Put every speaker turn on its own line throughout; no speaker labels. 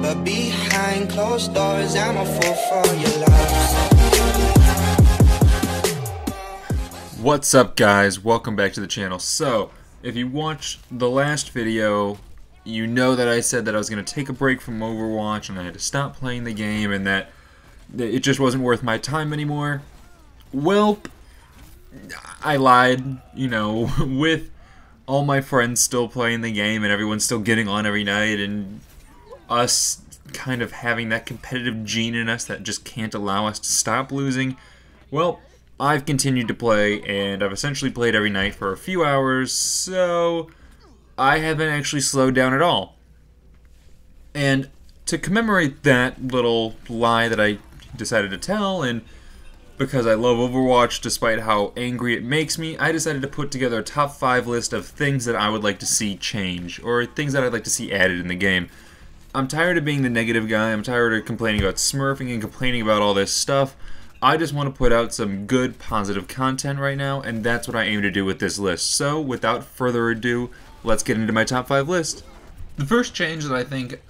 but behind closed doors, I'm a fool for your love.
What's up, guys? Welcome back to the channel. So, if you watched the last video, you know that I said that I was going to take a break from Overwatch and I had to stop playing the game and that it just wasn't worth my time anymore. Well, I lied, you know, with all my friends still playing the game and everyone still getting on every night and us kind of having that competitive gene in us that just can't allow us to stop losing. Well, I've continued to play, and I've essentially played every night for a few hours, so I haven't actually slowed down at all. And to commemorate that little lie that I decided to tell, and because I love Overwatch despite how angry it makes me, I decided to put together a top 5 list of things that I would like to see change, or things that I'd like to see added in the game. I'm tired of being the negative guy, I'm tired of complaining about smurfing and complaining about all this stuff. I just want to put out some good, positive content right now, and that's what I aim to do with this list. So, without further ado, let's get into my top 5 list. The first change that I think,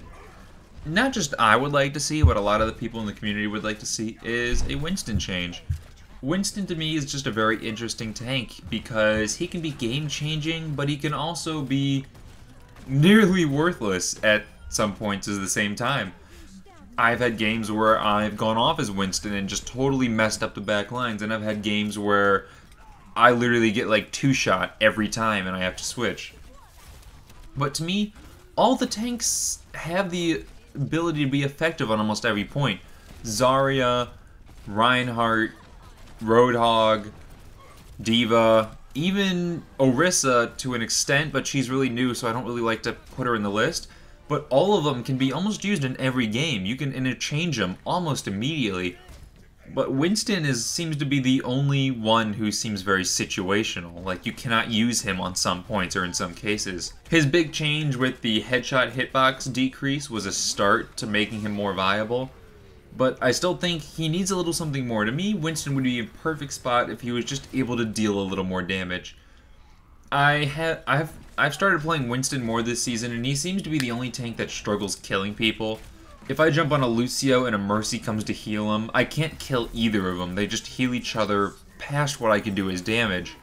not just I would like to see, but a lot of the people in the community would like to see, is a Winston change. Winston, to me, is just a very interesting tank, because he can be game-changing, but he can also be nearly worthless at some points at the same time. I've had games where I've gone off as Winston and just totally messed up the back lines, and I've had games where I literally get like 2-shot every time and I have to switch. But to me, all the tanks have the ability to be effective on almost every point. Zarya, Reinhardt, Roadhog, Diva, even Orisa to an extent, but she's really new, so I don't really like to put her in the list. But all of them can be almost used in every game. You can interchange them almost immediately. But Winston seems to be the only one who seems very situational. Like, you cannot use him on some points or in some cases. His big change with the headshot hitbox decrease was a start to making him more viable. But I still think he needs a little something more. To me, Winston would be a perfect spot if he was just able to deal a little more damage. I've started playing Winston more this season, and he seems to be the only tank that struggles killing people. If I jump on a Lucio and a Mercy comes to heal him, I can't kill either of them. They just heal each other past what I can do as damage.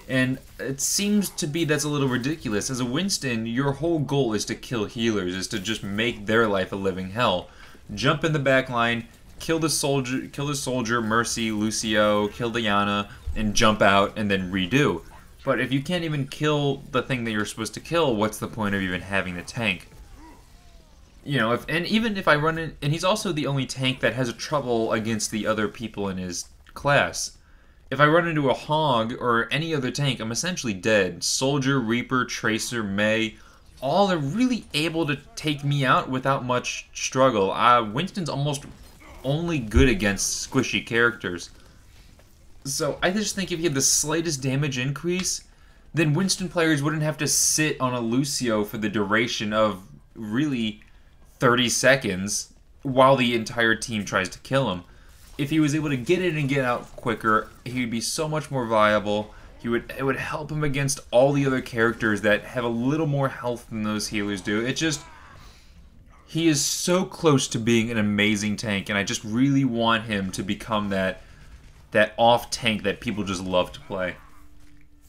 And it seems to be that's a little ridiculous. As a Winston, your whole goal is to kill healers, is to just make their life a living hell. Jump in the back line, kill the soldier, Mercy, Lucio, kill Diana, and jump out and then redo. But if you can't even kill the thing that you're supposed to kill, what's the point of even having the tank? You know, even if I run in, and he's also the only tank that has a trouble against the other people in his class. If I run into a Hog or any other tank, I'm essentially dead. Soldier, Reaper, Tracer, Mei, all are really able to take me out without much struggle. Winston's almost only good against squishy characters. So I just think if you had the slightest damage increase, then Winston players wouldn't have to sit on a Lucio for the duration of really 30 seconds while the entire team tries to kill him. If he was able to get in and get out quicker, he would be so much more viable. It would help him against all the other characters that have a little more health than those healers do. He is so close to being an amazing tank, and I just really want him to become that off tank that people just love to play.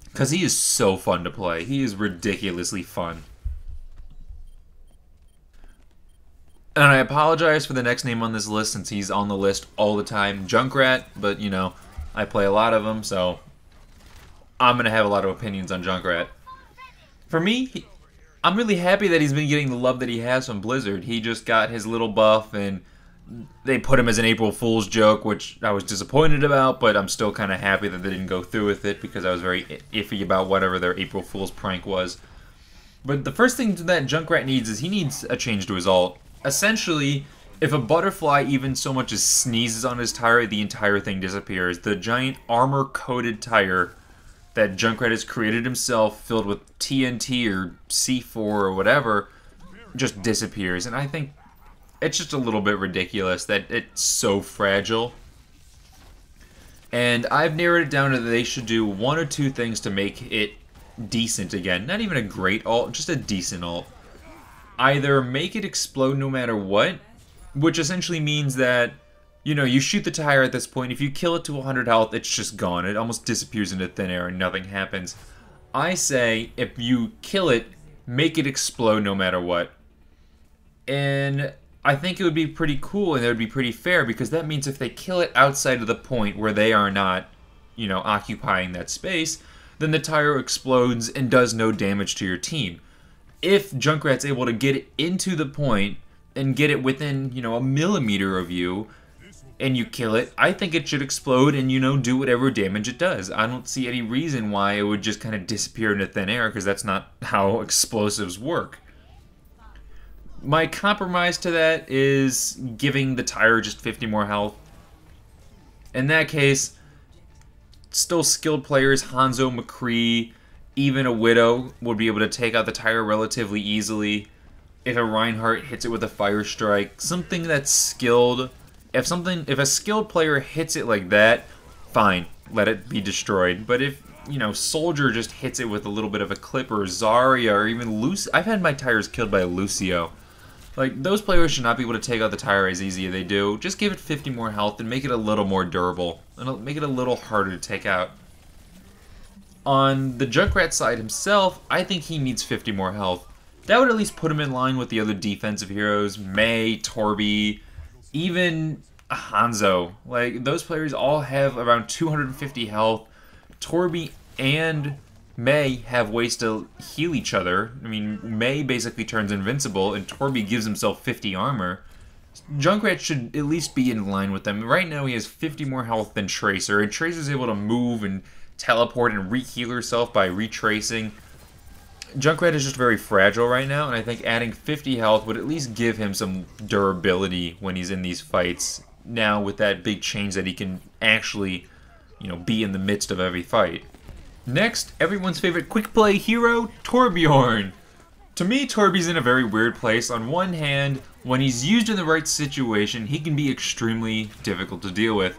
Because he is so fun to play. He is ridiculously fun. And I apologize for the next name on this list since he's on the list all the time. Junkrat, but you know, I play a lot of them, so I'm going to have a lot of opinions on Junkrat. For me, I'm really happy that he's been getting the love that he has from Blizzard. He just got his little buff and they put him as an April Fool's joke, which I was disappointed about, but I'm still kind of happy that they didn't go through with it because I was very iffy about whatever their April Fool's prank was. But the first thing that Junkrat needs is he needs a change to his ult. Essentially, if a butterfly even so much as sneezes on his tire, the entire thing disappears. The giant armor-coated tire that Junkrat has created himself, filled with TNT or C4 or whatever, just disappears. And I think it's just a little bit ridiculous that it's so fragile. And I've narrowed it down to that they should do one or two things to make it decent again. Not even a great ult, just a decent ult. either make it explode no matter what, which essentially means that, you know, you shoot the tire at this point. If you kill it to 100 health, it's just gone. It almost disappears into thin air and nothing happens. I say if you kill it, make it explode no matter what. And I think it would be pretty cool and it would be pretty fair, because that means if they kill it outside of the point where they are not, you know, occupying that space, then the tire explodes and does no damage to your team. If Junkrat's able to get it into the point and get it within, you know, a millimeter of you, and you kill it, I think it should explode and, you know, do whatever damage it does. I don't see any reason why it would just kind of disappear into thin air, because that's not how explosives work. My compromise to that is giving the tire just 50 more health. In that case, still skilled players, Hanzo, McCree, even a Widow would be able to take out the tire relatively easily. If a Reinhardt hits it with a Fire Strike, something that's skilled. If a skilled player hits it like that, fine, let it be destroyed. But if, you know, Soldier just hits it with a little bit of a clip, or Zarya, or even Lucio, I've had my tires killed by Lucio. Like, those players should not be able to take out the tire as easy as they do. Just give it 50 more health and make it a little more durable, and make it a little harder to take out. On the Junkrat side himself, I think he needs 50 more health. That would at least put him in line with the other defensive heroes, Mei, Torby, even Hanzo. Like, those players all have around 250 health. Torby and Mei have ways to heal each other. I mean, Mei basically turns invincible, and Torby gives himself 50 armor. Junkrat should at least be in line with them. Right now he has 50 more health than Tracer, and Tracer's able to move and teleport and re-heal herself by retracing. Junkrat is just very fragile right now, and I think adding 50 health would at least give him some durability when he's in these fights. Now with that big change that he can actually, you know, be in the midst of every fight. Next, everyone's favorite quick play hero, Torbjorn. To me, Torby's in a very weird place. On one hand, when he's used in the right situation, he can be extremely difficult to deal with.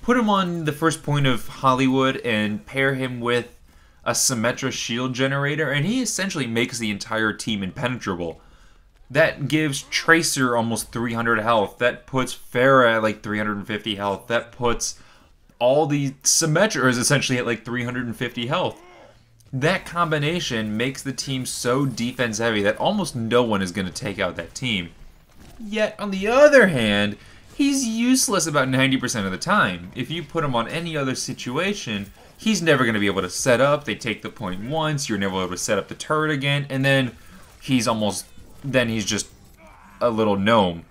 Put him on the first point of Hollywood and pair him with a Symmetra shield generator, and he essentially makes the entire team impenetrable. That gives Tracer almost 300 health. That puts Pharah at like 350 health. That puts all the Symmetras essentially at like 350 health. That combination makes the team so defense heavy that almost no one is going to take out that team. Yet, on the other hand, he's useless about 90% of the time. If you put him on any other situation, he's never going to be able to set up. They take the point once, you're never able to set up the turret again, and then he's just a little gnome.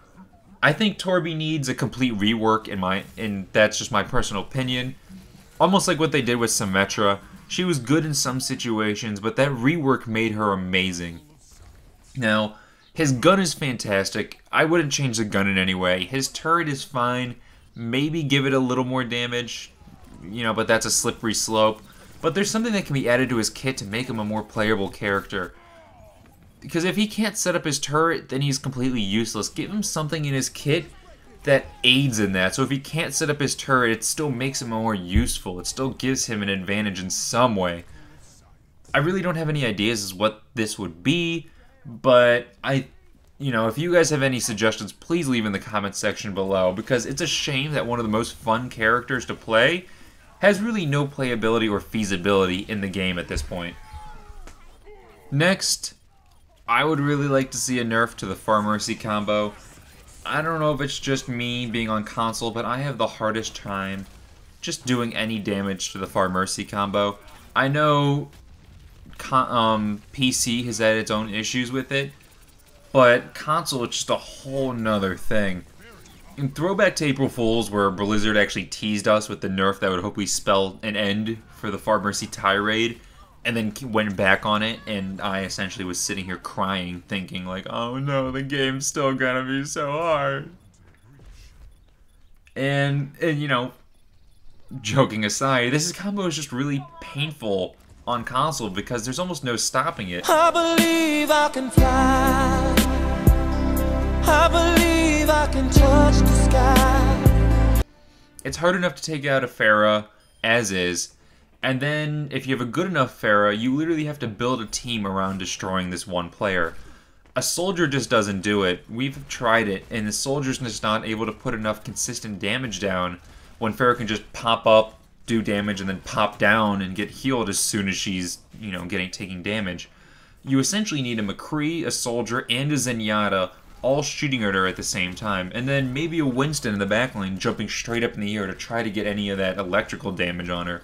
I think Torby needs a complete rework and that's just my personal opinion. Almost like what they did with Symmetra. She was good in some situations, but that rework made her amazing. Now, his gun is fantastic. I wouldn't change the gun in any way. His turret is fine. Maybe give it a little more damage, you know, but that's a slippery slope. But there's something that can be added to his kit to make him a more playable character. Because if he can't set up his turret, then he's completely useless. Give him something in his kit that aids in that. So if he can't set up his turret, it still makes him more useful. It still gives him an advantage in some way. I really don't have any ideas as what this would be, but you know, if you guys have any suggestions, please leave in the comment section below, because it's a shame that one of the most fun characters to play has really no playability or feasibility in the game at this point. Next, I would really like to see a nerf to the Pharah combo. I don't know if it's just me being on console, but I have the hardest time just doing any damage to the Pharah combo. I know PC has had its own issues with it, but console is just a whole nother thing. In Throwback to April Fools, where Blizzard actually teased us with the nerf that would hopefully spell an end for the Pharah tirade, and then went back on it, and I essentially was sitting here crying, thinking like, oh no, the game's still gonna be so hard. And you know, joking aside, this combo is just really painful on console because there's almost no stopping it.
I believe I can fly. I believe I can touch the sky.
It's hard enough to take out a Pharah as is. And then, if you have a good enough Pharah, you literally have to build a team around destroying this one player. A soldier just doesn't do it. We've tried it, and the soldier's just not able to put enough consistent damage down when Pharah can just pop up, do damage, and then pop down and get healed as soon as she's, you know, taking damage. You essentially need a McCree, a soldier, and a Zenyatta all shooting at her at the same time, and then maybe a Winston in the backline jumping straight up in the air to try to get any of that electrical damage on her.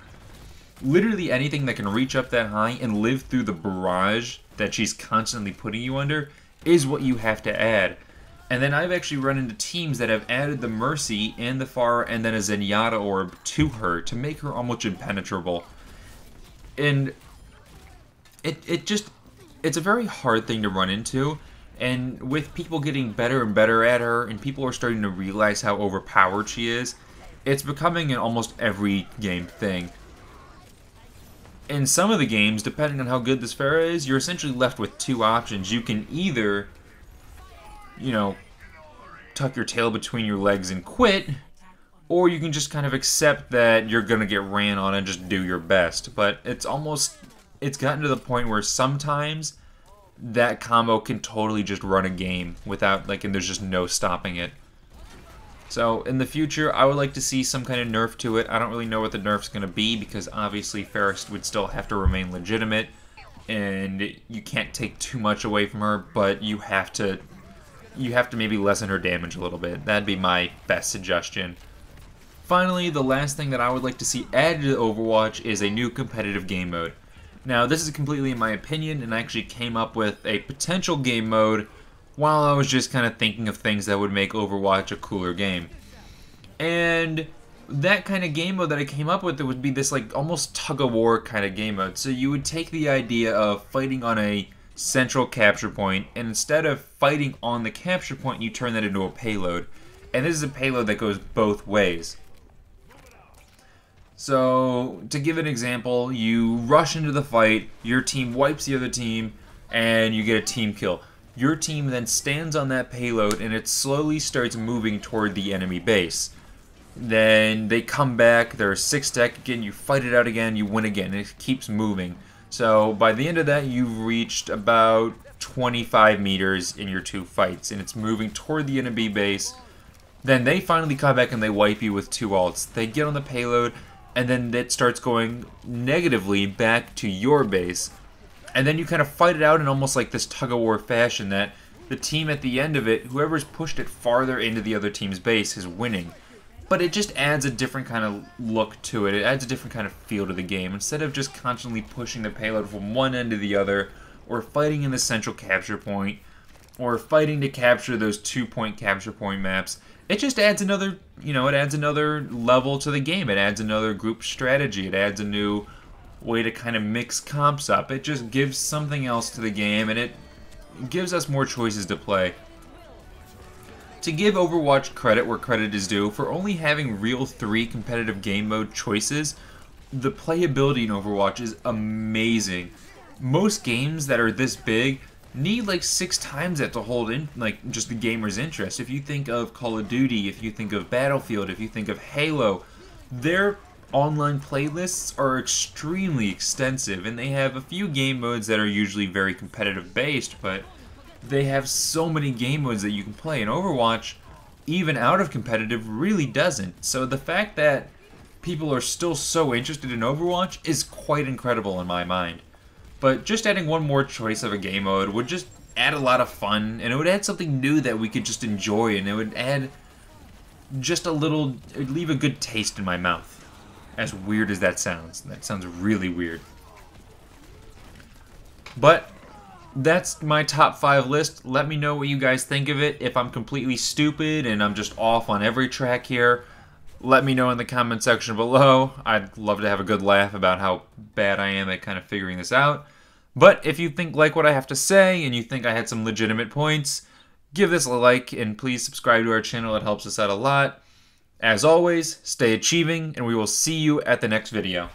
Literally anything that can reach up that high and live through the barrage that she's constantly putting you under is what you have to add. And then I've actually run into teams that have added the Mercy and the Pharah and then a Zenyatta orb to her to make her almost impenetrable. And it's a very hard thing to run into. And with people getting better and better at her, and people are starting to realize how overpowered she is, it's becoming an almost every game thing. In some of the games, depending on how good this Pharah is, you're essentially left with two options. You can either, you know, tuck your tail between your legs and quit, or you can just kind of accept that you're going to get ran on and just do your best. But it's gotten to the point where sometimes that combo can totally just run a game without, and there's just no stopping it. So in the future, I would like to see some kind of nerf to it. I don't really know what the nerf's going to be because obviously Pharah would still have to remain legitimate, and you can't take too much away from her, but you have to maybe lessen her damage a little bit. That'd be my best suggestion. Finally, the last thing that I would like to see added to Overwatch is a new competitive game mode. Now, this is completely in my opinion, and I actually came up with a potential game mode while I was just kind of thinking of things that would make Overwatch a cooler game. And that kind of game mode that I came up with, it would be this almost tug-of-war kind of game mode. So you would take the idea of fighting on a central capture point, and instead of fighting on the capture point, you turn that into a payload. And this is a payload that goes both ways. So, to give an example, you rush into the fight, your team wipes the other team, and you get a team kill. Your team then stands on that payload, and it slowly starts moving toward the enemy base. Then they come back, they're 6-stack again, you fight it out again, you win again, and it keeps moving. So, by the end of that, you've reached about 25 meters in your two fights, and it's moving toward the enemy base. Then they finally come back and they wipe you with two ults. They get on the payload, and then it starts going negatively back to your base. And then you kind of fight it out in almost like this tug-of-war fashion that the team at the end of it, whoever's pushed it farther into the other team's base is winning. But it just adds a different kind of look to it. It adds a different kind of feel to the game. Instead of just constantly pushing the payload from one end to the other, or fighting in the central capture point, or fighting to capture those 2-point capture point maps, it just adds another, it adds another level to the game. It adds another group strategy. It adds a new way to kind of mix comps up. It just gives something else to the game, and it gives us more choices to play. To give Overwatch credit where credit is due, for only having real 3 competitive game mode choices, the playability in Overwatch is amazing. Most games that are this big need 6 times that to hold in just the gamer's interest. If you think of Call of Duty, if you think of Battlefield, if you think of Halo, their online playlists are extremely extensive, and they have a few game modes that are usually very competitive based, but they have so many game modes that you can play, and Overwatch, even out of competitive, really doesn't. So the fact that people are still so interested in Overwatch is quite incredible in my mind. But just adding one more choice of a game mode would just add a lot of fun, and it would add something new that we could just enjoy, and it would add just a little, it would leave a good taste in my mouth. As weird as that sounds. That sounds really weird. But that's my top 5 list. Let me know what you guys think of it. If I'm completely stupid and I'm just off on every track here, let me know in the comment section below. I'd love to have a good laugh about how bad I am at kind of figuring this out. But if you like what I have to say and you think I had some legitimate points, give this a like and please subscribe to our channel. It helps us out a lot. As always, stay achieving, and we will see you at the next video.